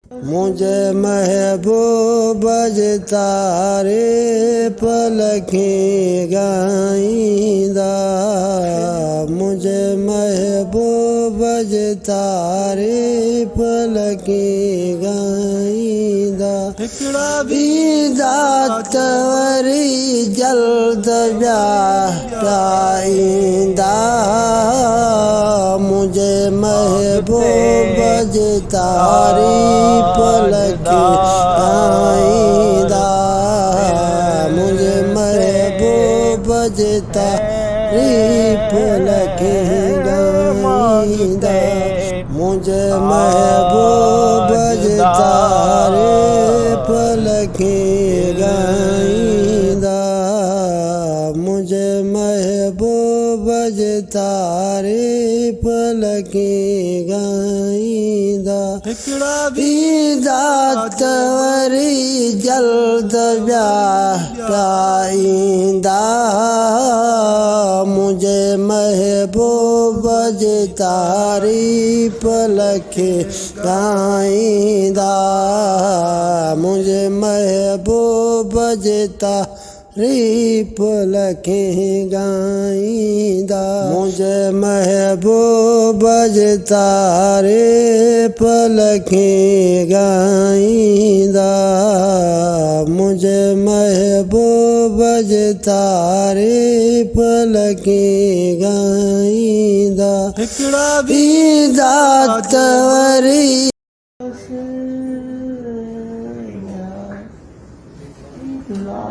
मुझे महबूब तारे पलखें गाइंदा, मुझे महबूब तारे पलखें गाइंदा। दातवरी जल्द ब्याह, मुझे महबूब तारी पलखें गाइंदा, मुझे महबूब तारी पलखें गाइंदा, मुझे महबूब तारे पलखें गाइंदा, मुझे महबूब तारे पलखें गाइंदा। दातवरी जल्द ब्याह, मुझे महबूब तारी पलखें गाइंदा, मुझे महबूब तारी पलखें गाइंदा, मुझे महबूब तारे पलखें गाइंदा, मुझे महबूब तारे पलखें गाइंदा। दातवरी ला